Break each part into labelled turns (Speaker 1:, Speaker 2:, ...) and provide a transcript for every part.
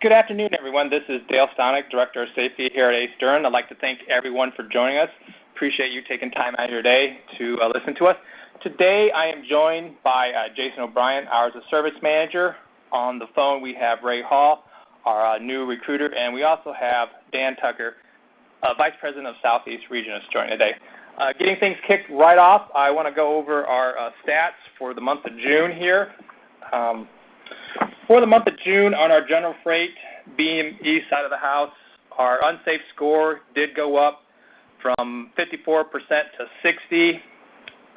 Speaker 1: Good afternoon, everyone. This is Dale Stonick, Director of Safety here at Doran. I'd like to thank everyone for joining us. Appreciate you taking time out of your day to listen to us. Today, I am joined by Jason O'Brien, Hours of Service Manager. On the phone, we have Ray Hall, our new recruiter, and we also have Dan Tucker, Vice President of Southeast Region, is joining today. Getting things kicked right off, I want to go over our stats for the month of June here. For the month of June, on our general freight, beam east side of the house, our unsafe score did go up from 54% to 60.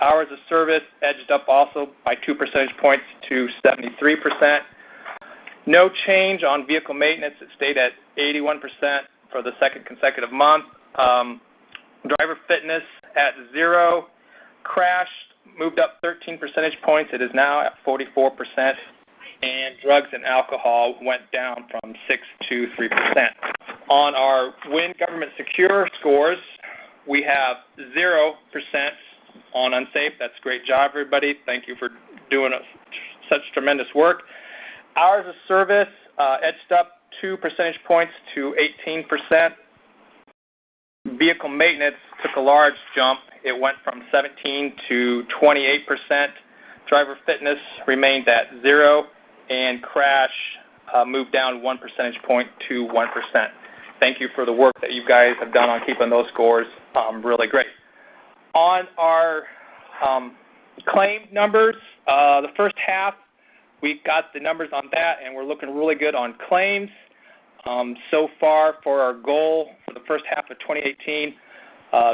Speaker 1: Hours of service edged up also by 2 percentage points to 73%. No change on vehicle maintenance. It stayed at 81% for the second consecutive month. Driver fitness at 0. Crashed moved up 13 percentage points. It is now at 44%. And drugs and alcohol went down from 6 to 3%. On our WIN Government Secure scores, we have 0% on unsafe. That's a great job, everybody. Thank you for doing such tremendous work. Hours of service edged up 2 percentage points to 18%. Vehicle maintenance took a large jump. It went from 17 to 28%. Driver fitness remained at 0. And crash moved down 1 percentage point to 1%. Thank you for the work that you guys have done on keeping those scores really great. On our claim numbers, the first half, we got the numbers on that, and we're looking really good on claims. So far, for our goal for the first half of 2018,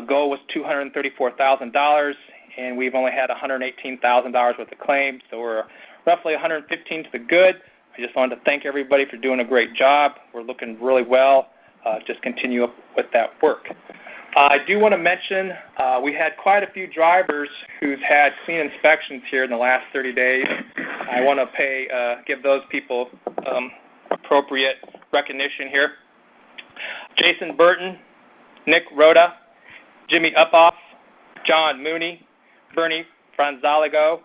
Speaker 1: goal was $234,000, and we've only had $118,000 worth of claims, so we're roughly 115 to the good. I just wanted to thank everybody for doing a great job. We're looking really well. Just continue up with that work. I do want to mention we had quite a few drivers who's had clean inspections here in the last 30 days. I want to give those people appropriate recognition here. Jason Burton, Nick Rhoda, Jimmy Upoff, John Mooney, Bernie Franzaligo,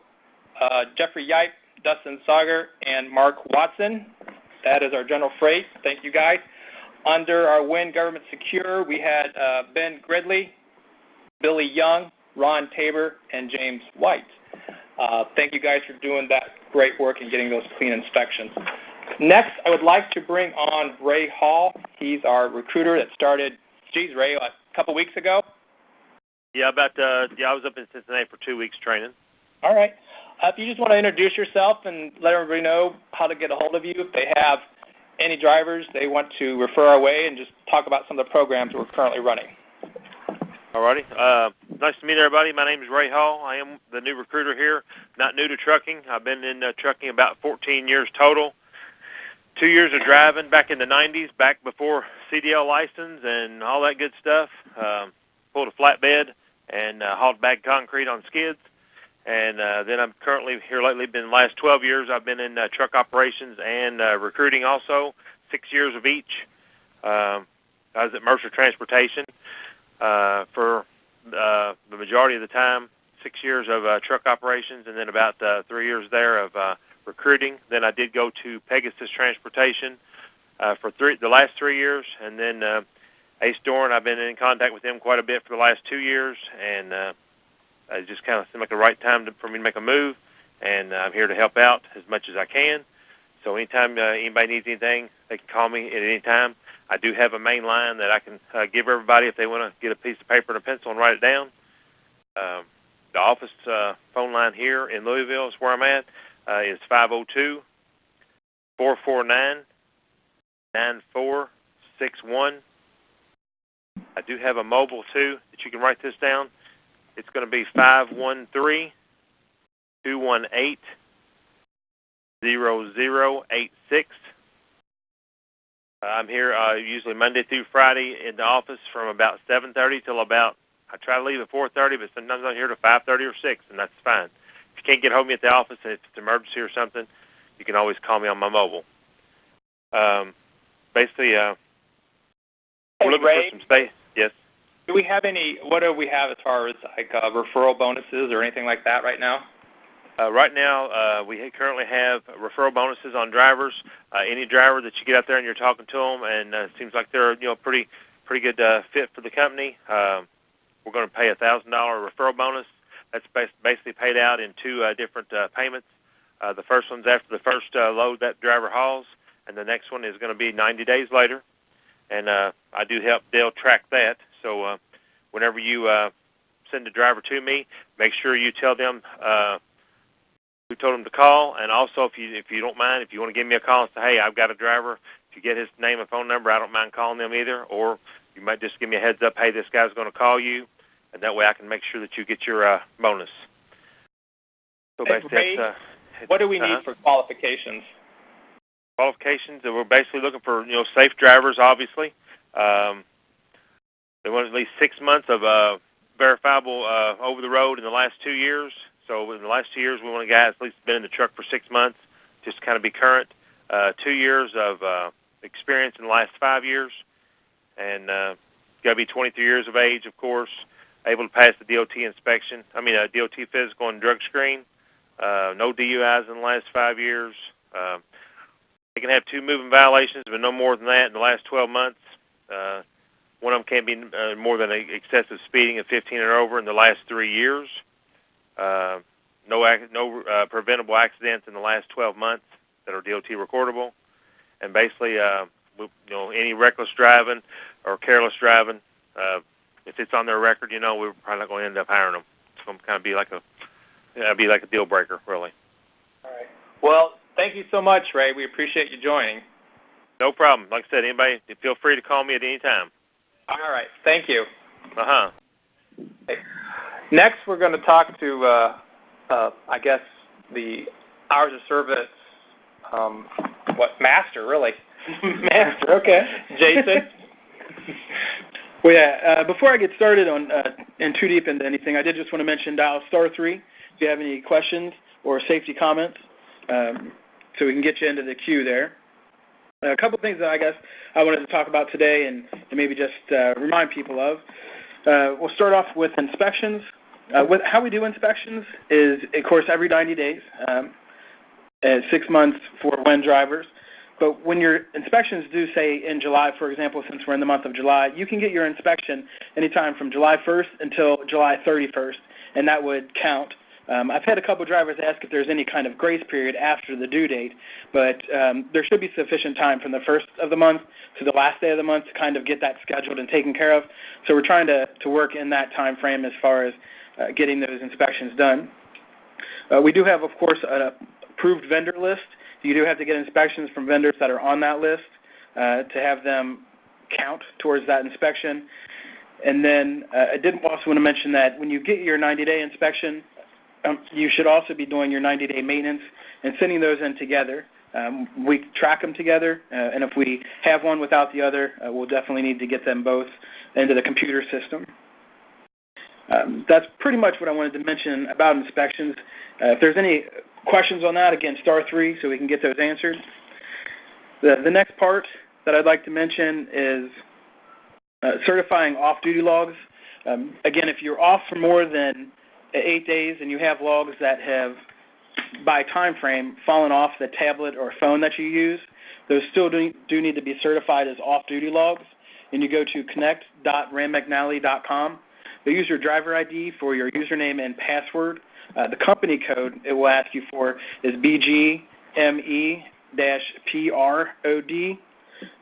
Speaker 1: Jeffrey Yipe, Dustin Sauger, and Mark Watson. That is our general freight. Thank you, guys. Under our WIN Government Secure, we had Ben Gridley, Billy Young, Ron Tabor, and James White. Thank you guys for doing that great work and getting those clean inspections. Next, I would like to bring on Ray Hall. He's our recruiter that started, Ray, a couple weeks ago?
Speaker 2: Yeah, I was up in Cincinnati for 2 weeks training.
Speaker 1: All right. If you just want to introduce yourself and let everybody know how to get a hold of you, if they have any drivers they want to refer our way, and just talk about some of the programs we're currently running.
Speaker 2: All righty. Nice to meet everybody. My name is Ray Hall. I am the new recruiter here. Not new to trucking. I've been in trucking about 14 years total. 2 years of driving back in the 90s, back before CDL license and all that good stuff. Pulled a flatbed and hauled bag concrete on skids. And then I'm currently here lately, been the last 12 years, I've been in truck operations and recruiting also, 6 years of each. I was at Mercer Transportation for the majority of the time, 6 years of truck operations, and then about 3 years there of recruiting. Then I did go to Pegasus Transportation for the last 3 years, and then Ace Doran, I've been in contact with them quite a bit for the last 2 years, and it just kind of seemed like the right time for me to make a move, and I'm here to help out as much as I can. So anytime anybody needs anything, they can call me at any time. I do have a main line that I can give everybody if they want to get a piece of paper and a pencil and write it down. The office phone line here in Louisville is where I'm at. Is 502-449-9461. I do have a mobile, too, that you can write this down. It's going to be 513-218-0086. I'm here usually Monday through Friday in the office from about 7:30 till about, I try to leave at 4:30, but sometimes I'm here to 5:30 or 6, and that's fine. If you can't get hold of me at the office and if it's an emergency or something, you can always call me on my mobile. Basically, we're looking for some space. Yes.
Speaker 1: What do we have as far as like referral bonuses or anything like that right now?
Speaker 2: Right now, we currently have referral bonuses on drivers. Any driver that you get out there and you're talking to them, and it seems like they're pretty good fit for the company, we're going to pay a $1,000 referral bonus. That's basically paid out in two different payments. The first one's after the first load that driver hauls, and the next one is going to be 90 days later. And I do help Dale track that. So whenever you send a driver to me, make sure you tell them who told them to call. And also, if you don't mind, if you want to give me a call and say, hey, I've got a driver, if you get his name and phone number, I don't mind calling them either. Or you might just give me a heads up, hey, this guy's going to call you, and that way I can make sure that you get your bonus. So basically,
Speaker 1: what do we need for qualifications?
Speaker 2: Qualifications, we're basically looking for safe drivers. Obviously, they want at least 6 months of verifiable over the road in the last 2 years. So in the last 2 years, we want a guy that's at least been in the truck for 6 months, just to kind of be current. 2 years of experience in the last 5 years, and got to be 23 years of age, of course. Able to pass the DOT inspection. DOT physical and drug screen. No DUIs in the last 5 years. They can have 2 moving violations, but no more than that in the last 12 months. One of them can't be more than excessive speeding of 15 or over in the last 3 years. No preventable accidents in the last 12 months that are DOT recordable. And basically, any reckless driving or careless driving, if it's on their record, we're probably not going to end up hiring them. It's going to kind of be like a deal breaker, really.
Speaker 1: All right. Well, thank you so much, Ray. We appreciate you joining.
Speaker 2: No problem. Like I said, anybody, feel free to call me at any time.
Speaker 1: All right. Thank you.
Speaker 2: Okay.
Speaker 1: Next, we're going to talk to, I guess, the hours of service, master, really.
Speaker 3: Master, okay.
Speaker 1: Jason?
Speaker 3: Well, yeah, before I get started on and too deep into anything, I did just want to mention dial *3 if you have any questions or safety comments, so we can get you into the queue there. A couple things that I guess I wanted to talk about today and maybe just remind people of. We'll start off with inspections. How we do inspections is, of course, every 90 days, 6 months for when drivers. But when your inspections do, say, in July, for example, since we're in the month of July, you can get your inspection anytime from July 1st until July 31st, and that would count. I've had a couple drivers ask if there's any kind of grace period after the due date, but there should be sufficient time from the first of the month to the last day of the month to kind of get that scheduled and taken care of. So we're trying to work in that time frame as far as getting those inspections done. We do have, of course, an approved vendor list. You do have to get inspections from vendors that are on that list to have them count towards that inspection. And then I did also want to mention that when you get your 90-day inspection, you should also be doing your 90-day maintenance and sending those in together. We track them together, and if we have one without the other, we'll definitely need to get them both into the computer system. That's pretty much what I wanted to mention about inspections. If there's any questions on that, again, *3 so we can get those answered. The next part that I'd like to mention is certifying off-duty logs. Again, if you're off for more than 8 days and you have logs that have, by time frame, fallen off the tablet or phone that you use, those still do need to be certified as off-duty logs. And you go to connect.ranmcnally.com. You'll use your driver ID for your username and password. The company code it will ask you for is BGME-PROD.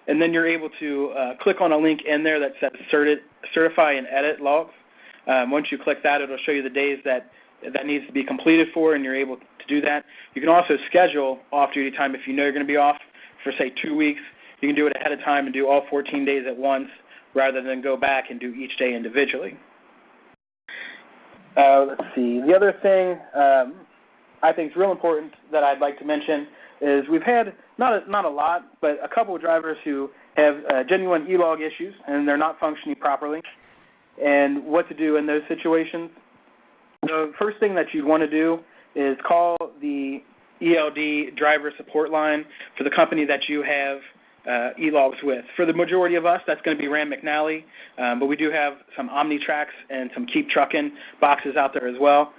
Speaker 3: And then you're able to click on a link in there that says Certify and Edit Logs. Once you click that, it'll show you the days that needs to be completed for, and you're able to do that. You can also schedule off-duty time if you know you're going to be off for, say, 2 weeks. You can do it ahead of time and do all 14 days at once rather than go back and do each day individually. Let's see. The other thing I think is real important that I'd like to mention is we've had, not a lot, but a couple of drivers who have genuine E-log issues and they're not functioning properly, and what to do in those situations. The first thing that you'd want to do is call the ELD driver support line for the company that you have E-logs with. For the majority of us, that's going to be Rand McNally, but we do have some OmniTracks and some Keep Truckin' boxes out there as well.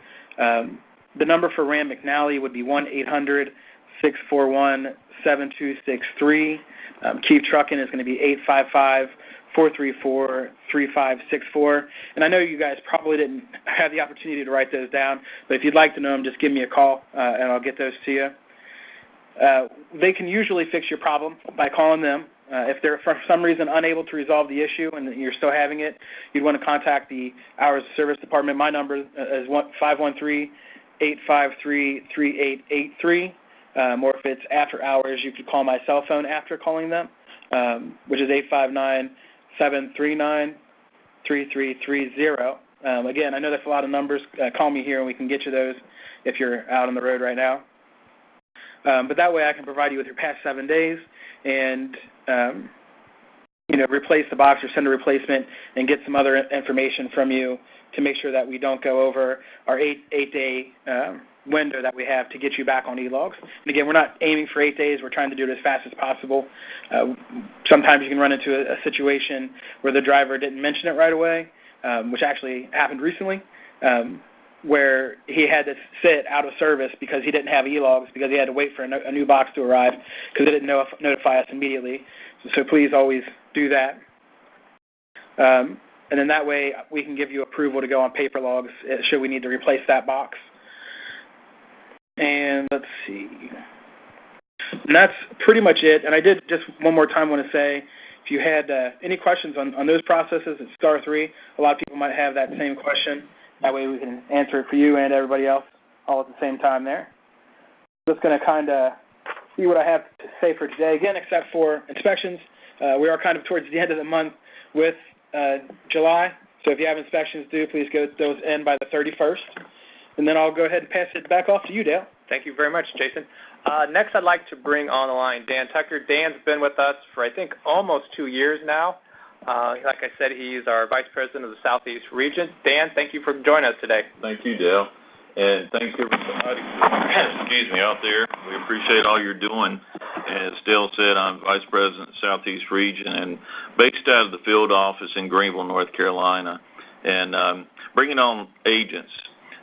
Speaker 3: The number for Ram McNally would be 1-800-641-7263. Keep Trucking is going to be 855-434-3564. And I know you guys probably didn't have the opportunity to write those down, but if you'd like to know them, just give me a call, and I'll get those to you. They can usually fix your problem by calling them. If they're for some reason unable to resolve the issue and you're still having it, you'd want to contact the Hours of Service Department. My number is 513-853-3883. Or if it's after hours, you could call my cell phone after calling them, which is 859-739-3330. Again, I know that's a lot of numbers. Call me here and we can get you those if you're out on the road right now. But that way I can provide you with your past 7 days and, replace the box or send a replacement and get some other information from you to make sure that we don't go over our eight-day window that we have to get you back on Elogs. And again, we're not aiming for 8 days. We're trying to do it as fast as possible. Sometimes you can run into a situation where the driver didn't mention it right away, which actually happened recently, where he had to sit out of service because he didn't have Elogs, because he had to wait for a new box to arrive because they didn't notify us immediately. So please always do that. And then that way we can give you approval to go on paper logs should we need to replace that box. And let's see. And that's pretty much it. And I did just one more time want to say, if you had any questions on those processes, it's *3. A lot of people might have that same question. That way we can answer it for you and everybody else all at the same time there. Just going to kind of see what I have to say for today. Again, except for inspections, we are kind of towards the end of the month with July. So if you have inspections due, please get those in by the 31st. And then I'll go ahead and pass it back off to you, Dale.
Speaker 1: Thank you very much, Jason. Next, I'd like to bring on the line Dan Tucker. Dan's been with us for, I think, almost 2 years now. Like I said, he's our Vice President of the Southeast Region. Dan, thank you for joining us today.
Speaker 4: Thank you, Dale. And thanks, everybody, out there. We appreciate all you're doing. As Dale said, I'm Vice President of the Southeast Region and based out of the field office in Greenville, North Carolina, and bringing on agents.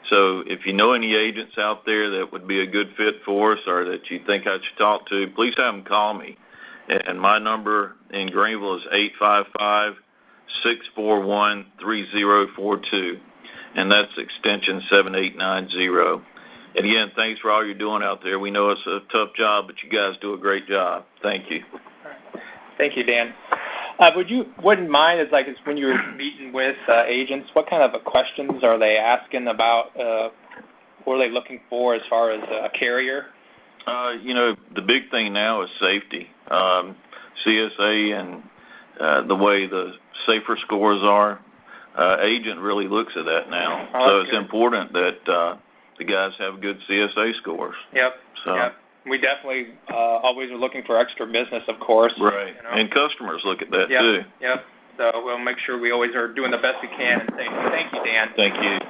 Speaker 4: So if you know any agents out there that would be a good fit for us or that you think I should talk to, please have them call me. And my number in Greenville is 855-641-3042. And that's extension 7890. And again, thanks for all you're doing out there. We know it's a tough job, but you guys do a great job. Thank you.
Speaker 1: Thank you, Dan. Wouldn't mind, it's when you're meeting with agents, what kind of questions are they asking about, what are they looking for as far as a carrier?
Speaker 4: The big thing now is safety. CSA and the way the safer scores are, agent really looks at that now. So it's important that the guys have good CSA scores.
Speaker 1: Yep. We definitely always are looking for extra business, of course.
Speaker 4: Right. And customers look at that too.
Speaker 1: Yep. So we'll make sure we always are doing the best we can. And thank you, Dan.
Speaker 4: Thank you.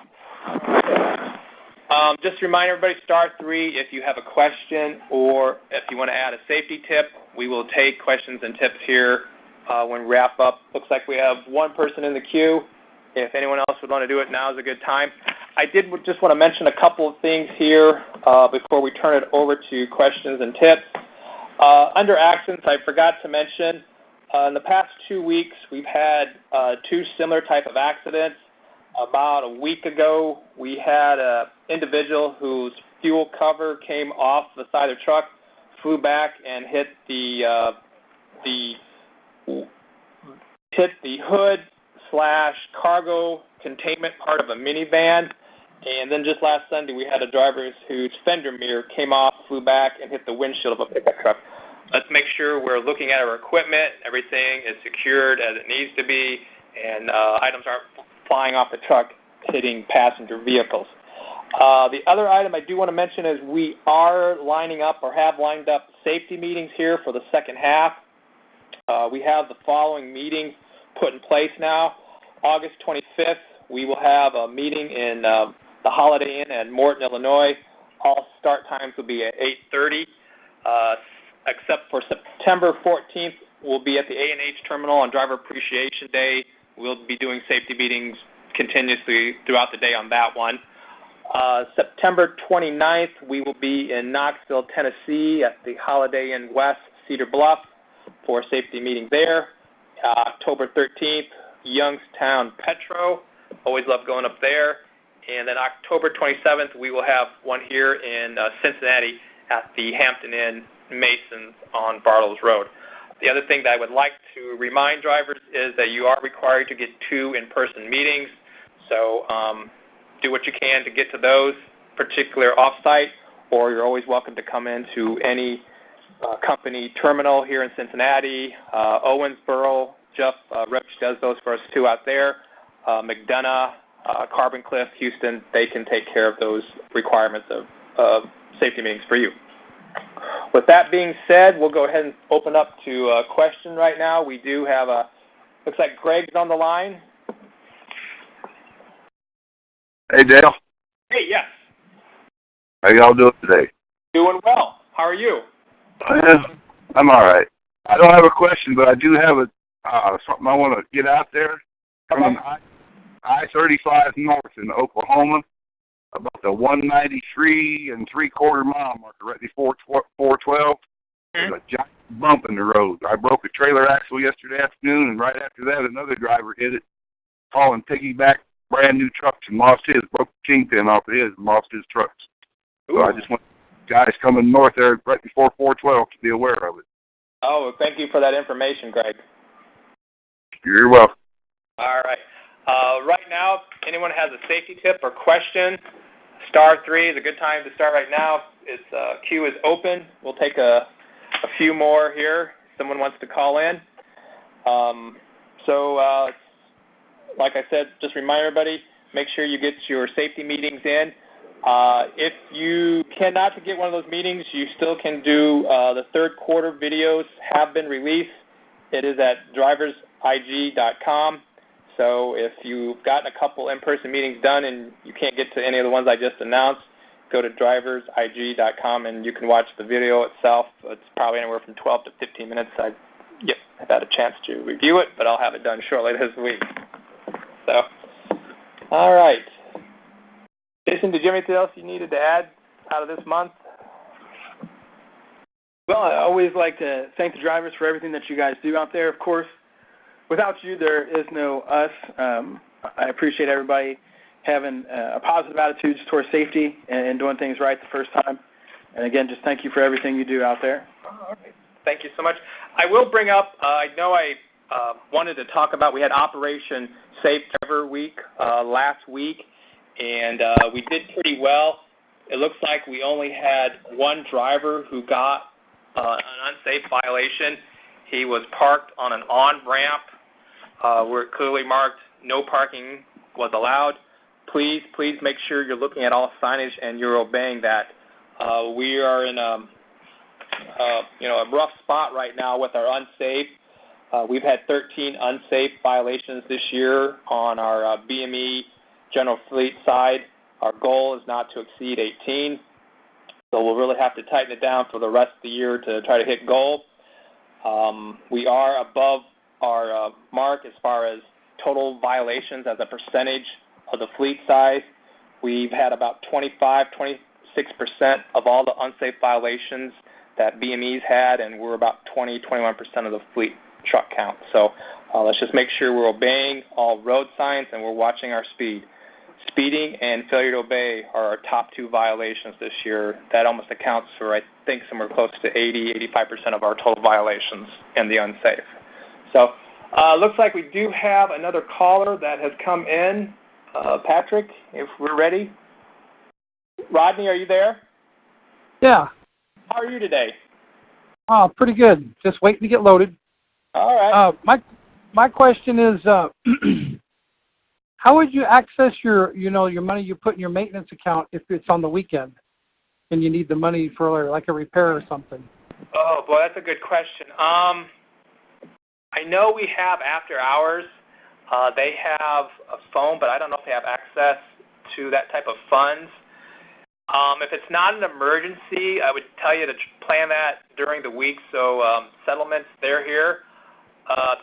Speaker 1: Just to remind everybody, *3, if you have a question or if you want to add a safety tip, we will take questions and tips here when we wrap up. Looks like we have one person in the queue. If anyone else would want to do it, now is a good time. I did just want to mention a couple of things here before we turn it over to questions and tips. Under accidents, I forgot to mention, in the past 2 weeks, we've had two similar type of accidents. About a week ago, we had an individual whose fuel cover came off the side of the truck, flew back, and hit the hood/cargo containment part of a minivan. And then just last Sunday, we had a driver whose fender mirror came off, flew back, and hit the windshield of a pickup truck. Let's make sure we're looking at our equipment, everything is secured as it needs to be, and items aren't flying off the truck, hitting passenger vehicles. The other item I do want to mention is we are lining up or have lined up safety meetings here for the second half. We have the following meetings put in place now. August 25th, we will have a meeting in the Holiday Inn at Morton, Illinois. All start times will be at 8:30, except for September 14th, we'll be at the A&H Terminal on Driver Appreciation Day. We'll be doing safety meetings continuously throughout the day on that one. September 29th, we will be in Knoxville, Tennessee at the Holiday Inn West, Cedar Bluff, for a safety meeting there. October 13th, Youngstown, Petro. Always love going up there. And then October 27th, we will have one here in Cincinnati at the Hampton Inn Masons on Bartles Road. The other thing that I would like to remind drivers is that you are required to get 2 in-person meetings. So do what you can to get to those particular off-site, or you're always welcome to come into any company terminal here in Cincinnati, Owensboro. Jeff Roach does those for us too out there. McDonough, Carbon Cliff, Houston, they can take care of those requirements of safety meetings for you. With that being said, we'll go ahead and open up to a question right now. We do have looks like Greg's on the line.
Speaker 5: Hey, Dale.
Speaker 1: Hey, yes.
Speaker 5: How y'all doing today?
Speaker 1: Doing well. How are you?
Speaker 5: I'm all right. I don't have a question, but I do have something I want to get out there. Coming I-35 north in Oklahoma, about the 193 and 3/4 mile marker right before 412. There's a giant bump in the road. I broke a trailer axle yesterday afternoon, and right after that, another driver hit it, hauling piggyback brand new trucks and lost his, broke the kingpin off of his and lost his trucks. So I just want guys coming north there right before 412 to be aware of it.
Speaker 1: Oh, well, thank you for that information, Greg.
Speaker 5: You're welcome.
Speaker 1: All right. Right now, if anyone has a safety tip or question, *3 is a good time to start right now. Its queue is open. We'll take a few more here. Someone wants to call in. Like I said, just remind everybody, make sure you get your safety meetings in. If you cannot get one of those meetings, you still can do the third quarter videos have been released. It is at driversigg.com. So if you've gotten a couple in-person meetings done and you can't get to any of the ones I just announced, go to driversigg.com and you can watch the video itself. It's probably anywhere from 12 to 15 minutes. I've had a chance to review it, but I'll have it done shortly this week. So, all right. Jason, did you have anything else you needed to add out of this month?
Speaker 3: Well, I always like to thank the drivers for everything that you guys do out there. Of course, without you, there is no us. I appreciate everybody having a positive attitude towards safety and doing things right the first time. And again, just thank you for everything you do out there.
Speaker 1: All right. Thank you so much. I will bring up, I know I wanted to talk about, we had Operation Safe Driver Week last week, and we did pretty well. It looks like we only had one driver who got an unsafe violation. He was parked on an on-ramp where it clearly marked no parking was allowed. Please make sure you're looking at all signage and you're obeying that. We are in a rough spot right now with our unsafe. We've had 13 unsafe violations this year on our BME general fleet side. Our goal is not to exceed 18, so we'll really have to tighten it down for the rest of the year to try to hit goal. We are above our mark as far as total violations as a percentage of the fleet size. We've had about 26% of all the unsafe violations that BME's had, and we're about 21% of the fleet truck count. So let's just make sure we're obeying all road signs and we're watching our speed. Speeding and failure to obey are our top two violations this year. That almost accounts for, I think, somewhere close to 85% of our total violations in the unsafe. So looks like we do have another caller that has come in. Patrick, if we're ready. Rodney, are you there?
Speaker 6: Yeah.
Speaker 1: How are you today?
Speaker 6: Oh, pretty good. Just waiting to get loaded.
Speaker 1: All right.
Speaker 6: My question is, how would you access your money you put in your maintenance account if it's on the weekend and you need the money for like a repair or something?
Speaker 1: Oh boy, that's a good question. I know we have after hours. They have a phone, but I don't know if they have access to that type of funds. If it's not an emergency, I would tell you to plan that during the week. So settlements, they're here.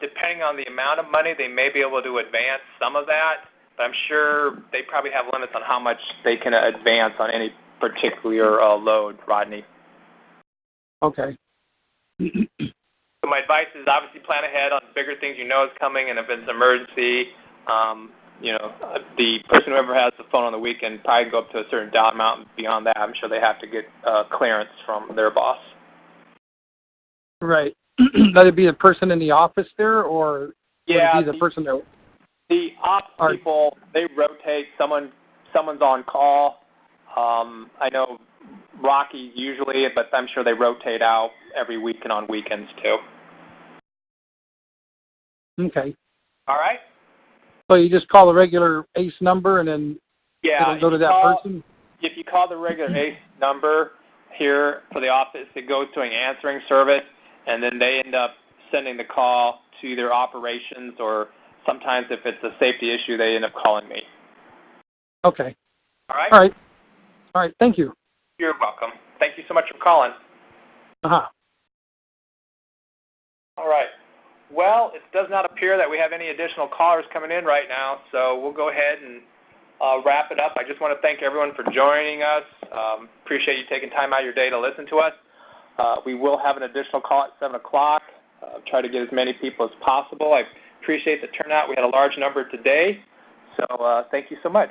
Speaker 1: Depending on the amount of money, they may be able to advance some of that. But I'm sure they probably have limits on how much they can advance on any particular load, Rodney.
Speaker 6: Okay.
Speaker 1: So my advice is obviously plan ahead on bigger things you know is coming, and if it's an emergency, the person who ever has the phone on the weekend probably go up to a certain dollar amount, and beyond that, I'm sure they have to get clearance from their boss.
Speaker 6: Right. Let it be the person in the office there, or would it be the person that...
Speaker 1: The ops people, they rotate. Someone's on call. I know Rocky usually, but I'm sure they rotate out every week and on weekends too.
Speaker 6: Okay.
Speaker 1: All right.
Speaker 6: So you just call the regular ACE number and then it'll go to that person?
Speaker 1: If you call the regular ACE number here for the office, it goes to an answering service, and then they end up sending the call to either operations, or sometimes if it's a safety issue, they end up calling me.
Speaker 6: Okay.
Speaker 1: All right?
Speaker 6: All right. Thank you.
Speaker 1: You're welcome. Thank you so much for calling.
Speaker 6: Uh-huh.
Speaker 1: All right. Well, it does not appear that we have any additional callers coming in right now, so we'll go ahead and wrap it up. I just want to thank everyone for joining us. Appreciate you taking time out of your day to listen to us. We will have an additional call at 7 o'clock. Try to get as many people as possible. I appreciate the turnout. We had a large number today, so thank you so much.